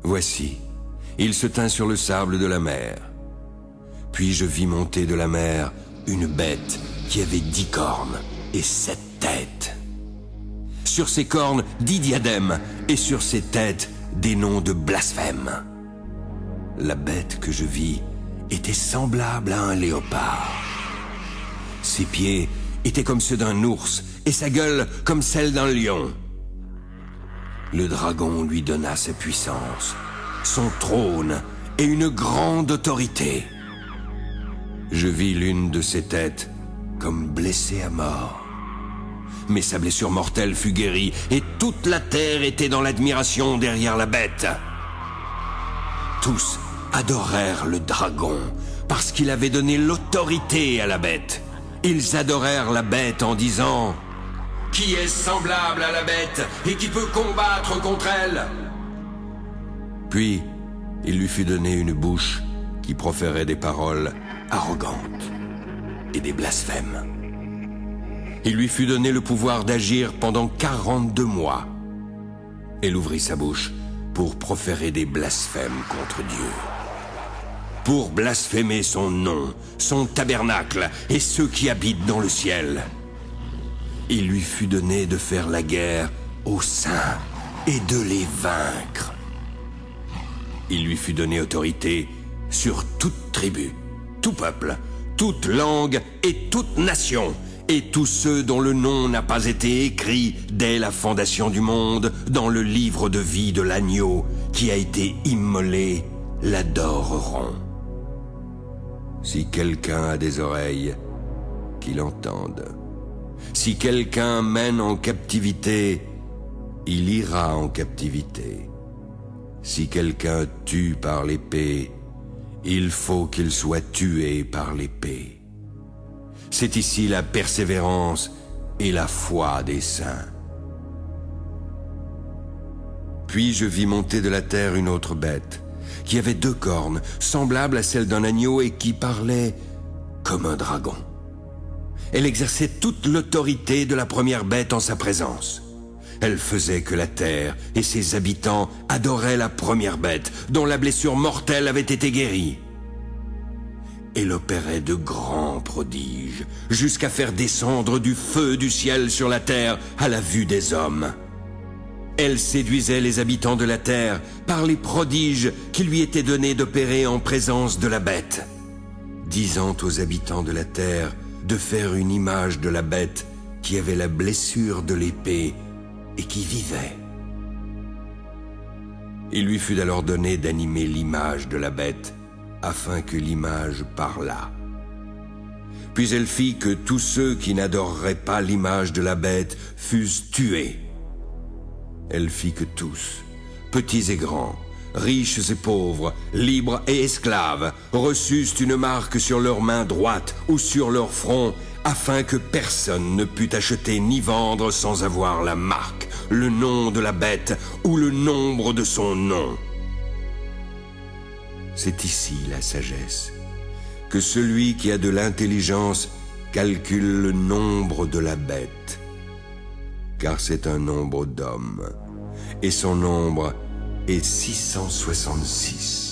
Voici, il se tint sur le sable de la mer. Puis je vis monter de la mer une bête qui avait 10 cornes et 7 têtes. Sur ses cornes 10 diadèmes et sur ses têtes des noms de blasphème. La bête que je vis était semblable à un léopard. Ses pieds étaient comme ceux d'un ours et sa gueule comme celle d'un lion. Le dragon lui donna sa puissance, son trône et une grande autorité. Je vis l'une de ses têtes comme blessée à mort. Mais sa blessure mortelle fut guérie et toute la terre était dans l'admiration derrière la bête. Tous adorèrent le dragon parce qu'il avait donné l'autorité à la bête. Ils adorèrent la bête en disant: « Qui est semblable à la bête et qui peut combattre contre elle ?» Puis, il lui fut donné une bouche qui proférait des paroles arrogantes et des blasphèmes. Il lui fut donné le pouvoir d'agir pendant 42 mois. Elle ouvrit sa bouche pour proférer des blasphèmes contre Dieu, pour blasphémer son nom, son tabernacle et ceux qui habitent dans le ciel. Il lui fut donné de faire la guerre aux saints et de les vaincre. Il lui fut donné autorité sur toute tribu, tout peuple, toute langue et toute nation, et tous ceux dont le nom n'a pas été écrit dès la fondation du monde dans le livre de vie de l'agneau qui a été immolé l'adoreront. Si quelqu'un a des oreilles, qu'il entende. Si quelqu'un mène en captivité, il ira en captivité. Si quelqu'un tue par l'épée, il faut qu'il soit tué par l'épée. C'est ici la persévérance et la foi des saints. Puis je vis monter de la terre une autre bête, qui avait 2 cornes, semblable à celle d'un agneau et qui parlait comme un dragon. Elle exerçait toute l'autorité de la première bête en sa présence. Elle faisait que la terre et ses habitants adoraient la première bête, dont la blessure mortelle avait été guérie. Elle opérait de grands prodiges, jusqu'à faire descendre du feu du ciel sur la terre à la vue des hommes. Elle séduisait les habitants de la terre par les prodiges qui lui étaient donnés d'opérer en présence de la bête, disant aux habitants de la terre de faire une image de la bête qui avait la blessure de l'épée et qui vivait. Il lui fut alors donné d'animer l'image de la bête, afin que l'image parlât. Puis elle fit que tous ceux qui n'adoreraient pas l'image de la bête fussent tués. Elle fit que tous, petits et grands, riches et pauvres, libres et esclaves, reçussent une marque sur leur main droite ou sur leur front, afin que personne ne pût acheter ni vendre sans avoir la marque, le nom de la bête ou le nombre de son nom. C'est ici la sagesse, que celui qui a de l'intelligence calcule le nombre de la bête, car c'est un nombre d'hommes, et son nombre est 666.